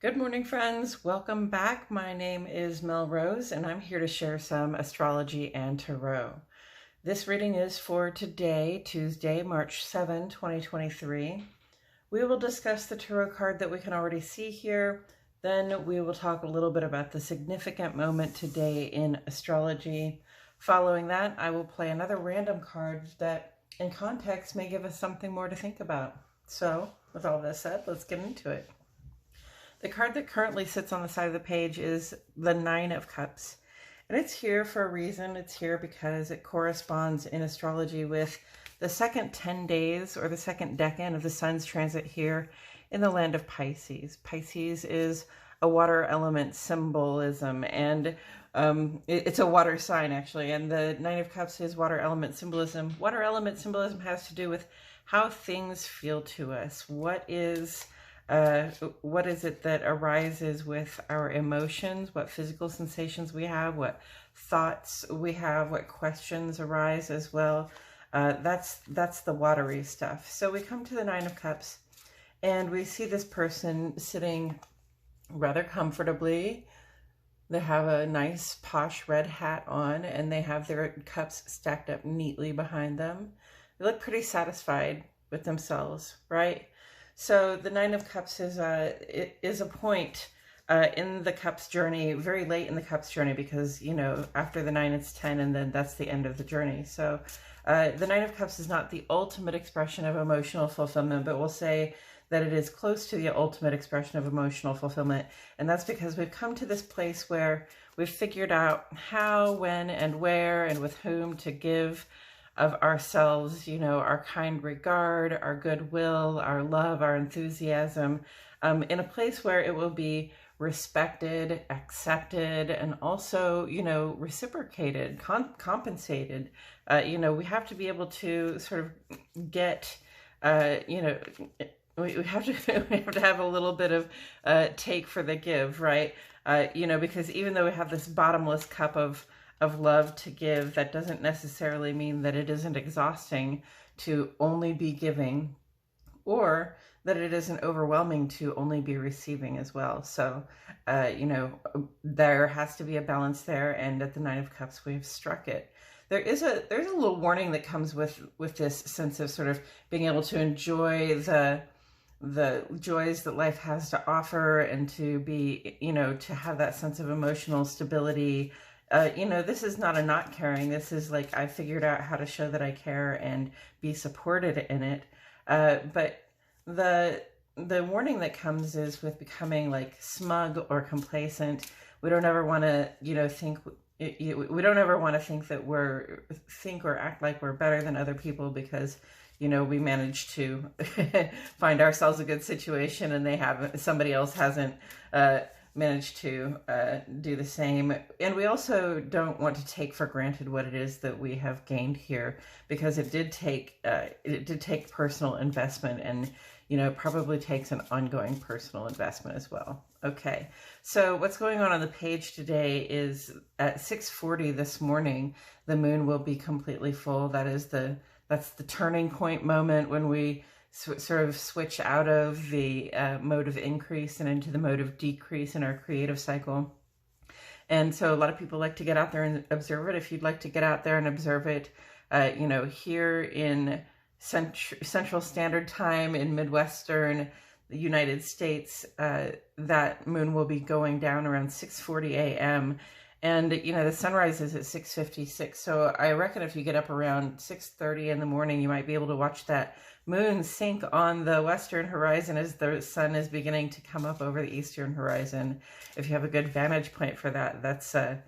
Good morning, friends. Welcome back. My name is Mel Rose, and I'm here to share some astrology and tarot. This reading is for today, Tuesday, March 7, 2023. We will discuss the tarot card that we can already see here. Then we will talk a little bit about the significant moment today in astrology. Following that, I will play another random card that, in context, may give us something more to think about. So, with all this said, let's get into it. The card that currently sits on the side of the page is the Nine of Cups. And it's here for a reason. It's here because it corresponds in astrology with the second 10 days or the second decan of the sun's transit here in the land of Pisces. Pisces is a water element symbolism, and it's a water sign actually. And the Nine of Cups is water element symbolism. Water element symbolism has to do with how things feel to us. What is it that arises with our emotions, what physical sensations we have, what thoughts we have, what questions arise as well. That's the watery stuff. So we come to the Nine of Cups and we see this person sitting rather comfortably. They have a nice posh red hat on and they have their cups stacked up neatly behind them. They look pretty satisfied with themselves, right? So the Nine of Cups is a point in the Cups journey, very late in the Cups journey, because, you know, after the 9 it's 10 and then that's the end of the journey. So the Nine of Cups is not the ultimate expression of emotional fulfillment, but we'll say that it is close to the ultimate expression of emotional fulfillment. And that's because we've come to this place where we've figured out how, when, and where, and with whom to give of ourselves, you know, our kind regard, our goodwill, our love, our enthusiasm, in a place where it will be respected, accepted, and also, you know, reciprocated, compensated. You know, we have to be able to sort of get, you know, we have to have a little bit of take for the give, right? You know, because even though we have this bottomless cup of love to give, that doesn't necessarily mean that it isn't exhausting to only be giving, or that it isn't overwhelming to only be receiving as well. So, you know, there has to be a balance there, and at the Nine of Cups, we've struck it. There's a little warning that comes with this sense of sort of being able to enjoy the joys that life has to offer, and to be, you know, to have that sense of emotional stability. You know, this is not a not caring. This is like, I figured out how to show that I care and be supported in it. But the warning that comes is with becoming like smug or complacent. We don't ever want to, you know, we don't ever want to think that think or act like we're better than other people because, you know, we managed to find ourselves a good situation and somebody else hasn't, managed to do the same. And we also don't want to take for granted what it is that we have gained here, because it did take personal investment, and, you know, probably takes an ongoing personal investment as well. Okay, so what's going on the page today is at 6:40 this morning, the moon will be completely full. That's the turning point moment when we sort of switch out of the mode of increase and into the mode of decrease in our creative cycle. And so a lot of people like to get out there and observe it. If you'd like to get out there and observe it, you know, here in Central Standard Time in Midwestern the United States, that moon will be going down around 6:40 a.m. And, you know, the sunrise is at 6:56. So I reckon if you get up around 6:30 in the morning, you might be able to watch that moon sink on the western horizon as the sun is beginning to come up over the eastern horizon. If you have a good vantage point for that, that's a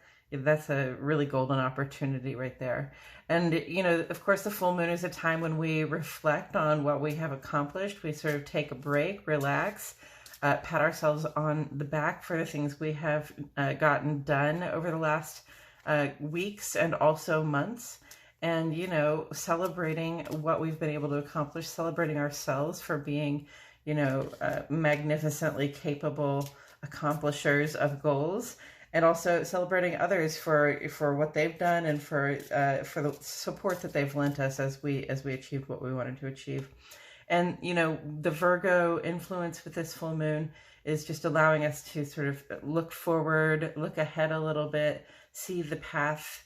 really golden opportunity right there. And, you know, of course, the full moon is a time when we reflect on what we have accomplished. We sort of take a break, relax, pat ourselves on the back for the things we have gotten done over the last weeks and also months. And, you know, celebrating what we've been able to accomplish, celebrating ourselves for being, you know, magnificently capable accomplishers of goals, and also celebrating others for what they've done and for the support that they've lent us as we achieved what we wanted to achieve. And, you know, the Virgo influence with this full moon is just allowing us to sort of look forward, look ahead a little bit, see the path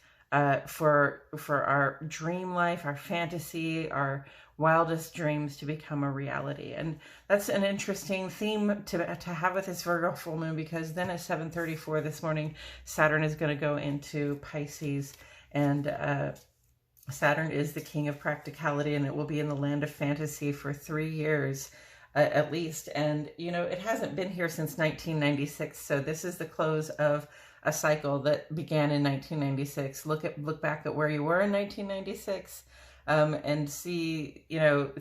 for our dream life, our fantasy, our wildest dreams to become a reality. And that's an interesting theme to have with this Virgo full moon, because then at 7:34 this morning, Saturn is going to go into Pisces, and Saturn is the king of practicality, and it will be in the land of fantasy for 3 years at least. And, you know, it hasn't been here since 1996. So this is the close of a cycle that began in 1996. Look back at where you were in 1996, and see, you know,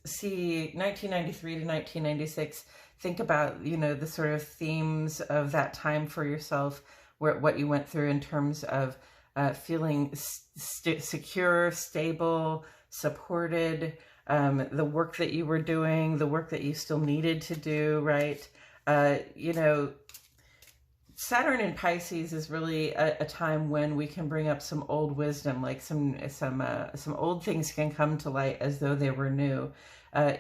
see 1993 to 1996. Think about, you know, the sort of themes of that time for yourself, what you went through in terms of feeling secure, stable, supported, the work that you were doing, the work that you still needed to do, right? You know, Saturn in Pisces is really a time when we can bring up some old wisdom, like some old things can come to light as though they were new.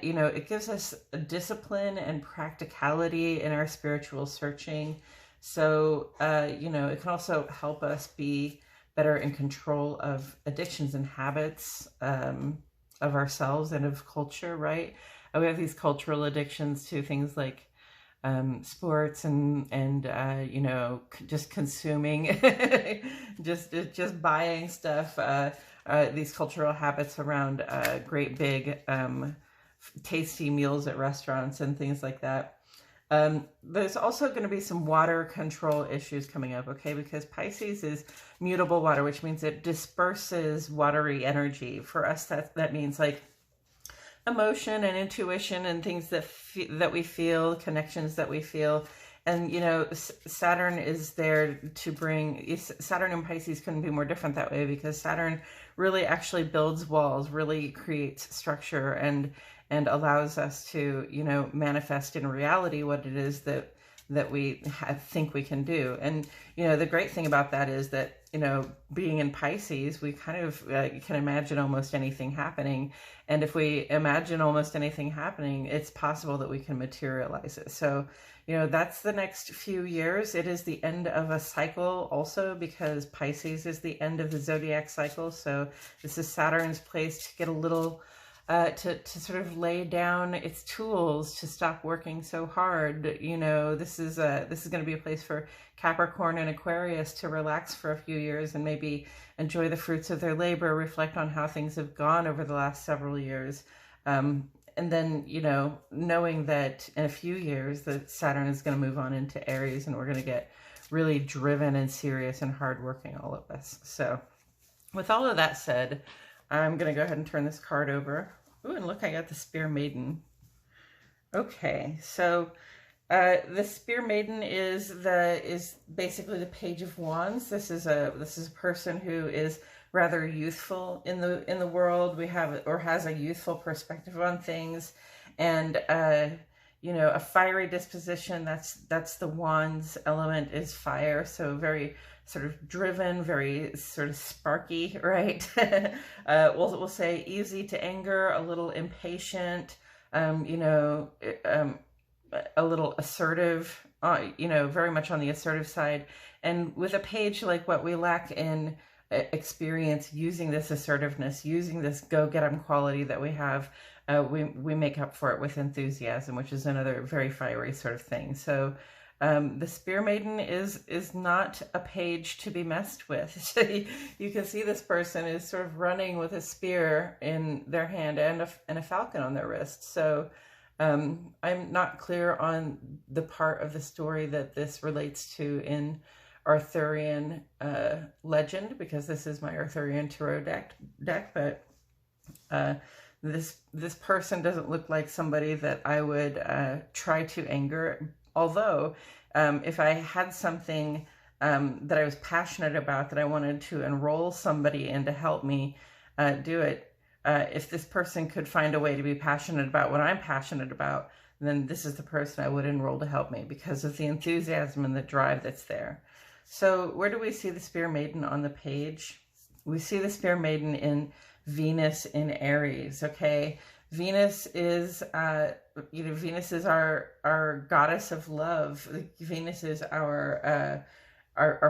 You know, it gives us a discipline and practicality in our spiritual searching. So, you know, it can also help us be better in control of addictions and habits of ourselves and of culture, right? We have these cultural addictions to things like sports and you know, just consuming, just buying stuff. These cultural habits around great big tasty meals at restaurants and things like that. There's also going to be some water control issues coming up, okay? Because Pisces is mutable water, which means it disperses watery energy. For us, that means like emotion and intuition and things that we feel, connections that we feel. And, you know, Saturn is there to bring, Saturn and Pisces couldn't be more different that way, because Saturn really actually builds walls, really creates structure, and allows us to, you know, manifest in reality what it is that we think we can do. And, you know, the great thing about that is that, you know, being in Pisces, we kind of can imagine almost anything happening. And if we imagine almost anything happening, it's possible that we can materialize it. So, you know, that's the next few years. It is the end of a cycle also, because Pisces is the end of the zodiac cycle. So this is Saturn's place to get a little to sort of lay down its tools, to stop working so hard. You know, this is going to be a place for Capricorn and Aquarius to relax for a few years and maybe enjoy the fruits of their labor, reflect on how things have gone over the last several years. And then, you know, knowing that in a few years that Saturn is going to move on into Aries, and we're going to get really driven and serious and hardworking, all of us. So with all of that said, I'm going to go ahead and turn this card over. Ooh, and look, I got the Spear Maiden. Okay, so the Spear Maiden is basically the Page of Wands. This is a person who is rather youthful in the world. Has a youthful perspective on things, and you know, a fiery disposition. That's the Wands element, is fire. So very sort of driven, very sort of sparky, right? We'll say easy to anger, a little impatient, you know, a little assertive, you know, very much on the assertive side. And with a page like what we lack in experience using this assertiveness, using this go-get-em quality that we have, we make up for it with enthusiasm, which is another very fiery sort of thing. So the Spear Maiden is not a page to be messed with. So you can see this person is sort of running with a spear in their hand and a falcon on their wrist. So I'm not clear on the part of the story that this relates to in Arthurian legend, because this is my Arthurian tarot deck, but this person doesn't look like somebody that I would try to anger. Although, if I had something that I was passionate about, that I wanted to enroll somebody in to help me do it, if this person could find a way to be passionate about what I'm passionate about, then this is the person I would enroll to help me, because of the enthusiasm and the drive that's there. So where do we see the Spear Maiden on the page? We see the Spear Maiden in Venus in Aries, okay? Venus is, Venus is our goddess of love. Venus is our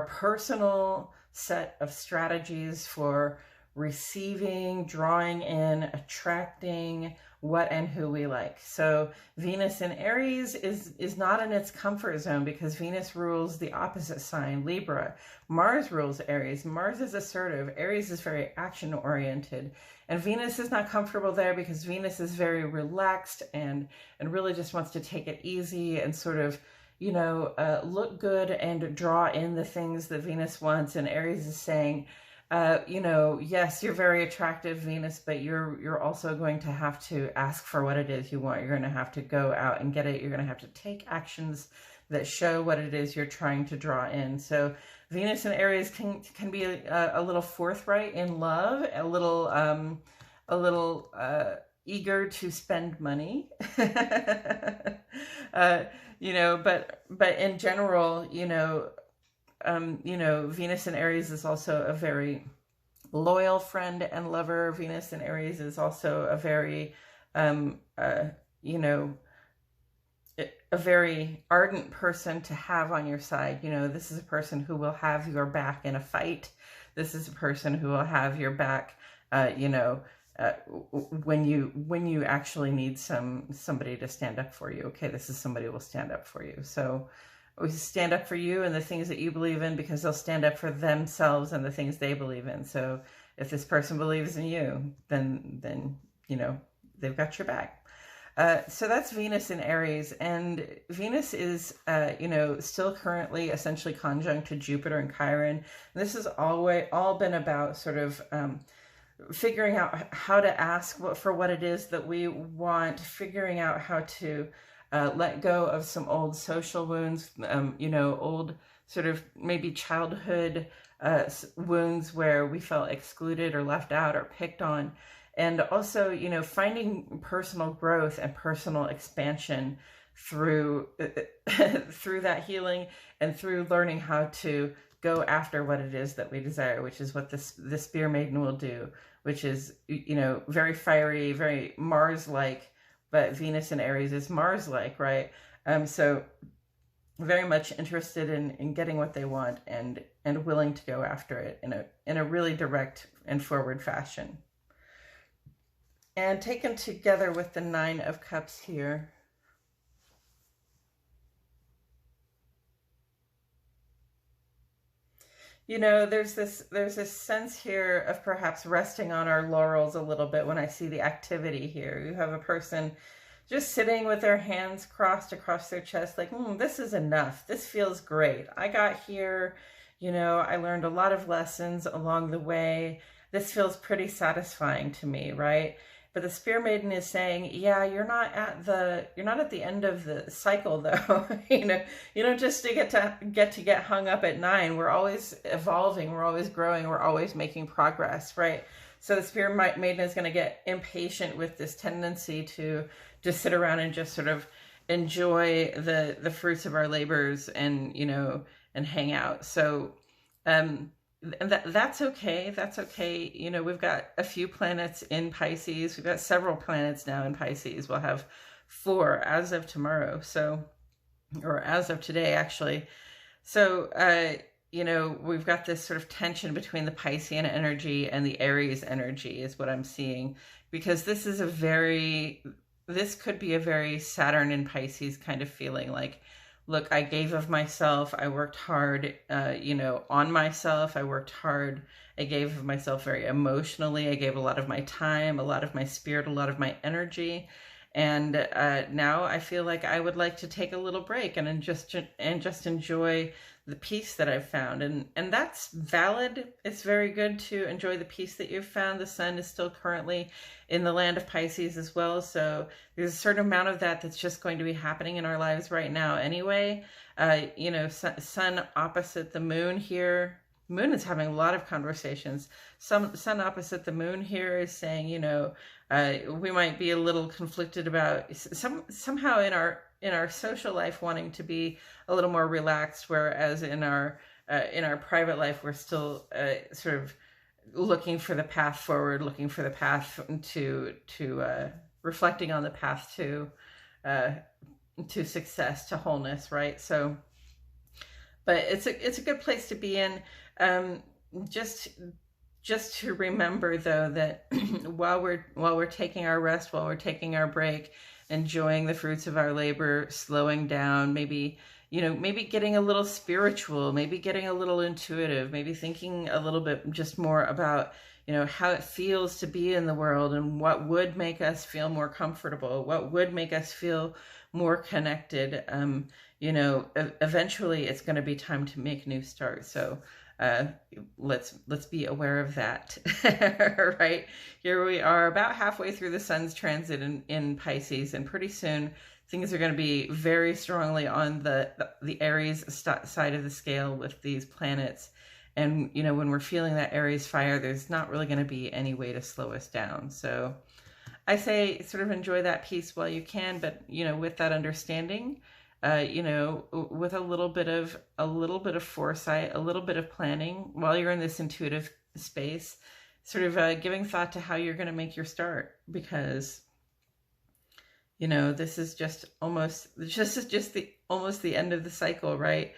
personal set of strategies for receiving, drawing in, attracting what and who we like. So Venus in Aries is not in its comfort zone because Venus rules the opposite sign, Libra. Mars rules Aries. Mars is assertive. Aries is very action oriented. And Venus is not comfortable there because Venus is very relaxed and really just wants to take it easy and sort of, look good and draw in the things that Venus wants. And Aries is saying, yes, you're very attractive, Venus, but you're also going to have to ask for what it is you want. You're going to have to go out and get it. You're going to have to take actions that show what it is you're trying to draw in. So Venus and Aries can be a little forthright in love, a little eager to spend money, but in general, Venus in Aries is also a very loyal friend and lover. Venus in Aries is also a very, a very ardent person to have on your side. This is a person who will have your back in a fight. This is a person who will have your back, when you actually need somebody to stand up for you. Okay, this is somebody who will stand up for you. So we stand up for you and the things that you believe in because they'll stand up for themselves and the things they believe in. So if this person believes in you, then they've got your back. So that's Venus in Aries, and Venus is, still currently essentially conjunct to Jupiter and Chiron. And this has all been about sort of figuring out how to ask for what it is that we want, figuring out how to let go of some old social wounds, old sort of maybe childhood wounds where we felt excluded or left out or picked on. And also, finding personal growth and personal expansion through that healing and through learning how to go after what it is that we desire, which is what the Spear Maiden will do, which is, very fiery, very Mars-like, but Venus in Aries is Mars-like, right? So very much interested in getting what they want and willing to go after it in a really direct and forward fashion. And taken together with the Nine of Cups here, there's this sense here of perhaps resting on our laurels a little bit when I see the activity here. You have a person just sitting with their hands crossed across their chest like, this is enough. This feels great. I got here, I learned a lot of lessons along the way. This feels pretty satisfying to me, right? But the Spear Maiden is saying, yeah, you're not at the end of the cycle though. You don't just get hung up at 9. We're always evolving, we're always growing, we're always making progress, right? So the Spear Maiden is going to get impatient with this tendency to just sit around and just sort of enjoy the fruits of our labors and hang out. So and that's okay. That's okay. We've got a few planets in Pisces. We've got several planets now in Pisces. We'll have 4 as of tomorrow. Or as of today, actually. So, we've got this sort of tension between the Piscean energy and the Aries energy is what I'm seeing, because this could be a very Saturn in Pisces kind of feeling like, look, I gave of myself. I worked hard, on myself. I worked hard. I gave of myself very emotionally. I gave a lot of my time, a lot of my spirit, a lot of my energy. And now I feel like I would like to take a little break and just enjoy the peace that I've found. And that's valid. It's very good to enjoy the peace that you've found. The sun is still currently in the land of Pisces as well. So there's a certain amount of that's just going to be happening in our lives right now anyway. Sun opposite the moon here. Moon is having a lot of conversations. Sun opposite the moon here is saying, we might be a little conflicted about somehow in our social life wanting to be a little more relaxed, whereas in our private life we're still sort of looking for the path forward, looking for the path to reflecting on the path to success, to wholeness, right? So, but it's a good place to be in. Just to remember though that while we're taking our rest, while we're taking our break, enjoying the fruits of our labor, slowing down, maybe maybe getting a little spiritual, maybe getting a little intuitive, maybe thinking a little bit just more about how it feels to be in the world and what would make us feel more comfortable, what would make us feel more connected. Eventually it's going to be time to make new starts. So let's be aware of that. Right, here we are about halfway through the sun's transit in Pisces, and pretty soon things are going to be very strongly on the Aries side of the scale with these planets. And when we're feeling that Aries fire, there's not really going to be any way to slow us down. So I say sort of enjoy that piece while you can, but with that understanding, with a little bit of foresight, a little bit of planning while you're in this intuitive space, sort of giving thought to how you're going to make your start, because this is just almost the end of the cycle, right?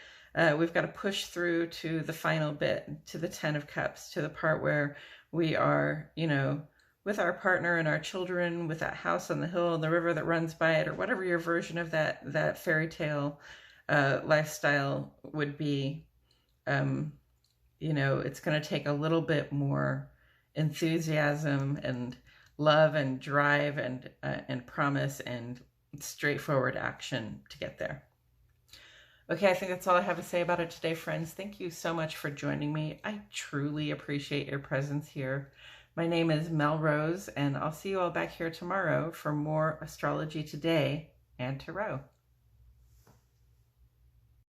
We've got to push through to the final bit, to the 10 of Cups, to the part where we are, with our partner and our children, with that house on the hill and the river that runs by it, or whatever your version of that fairy tale lifestyle would be. It's going to take a little bit more enthusiasm and love and drive and promise and straightforward action to get there. Okay, I think that's all I have to say about it today, friends. Thank you so much for joining me. I truly appreciate your presence here. My name is Mel Rose, and I'll see you all back here tomorrow for more Astrology Today and Tarot.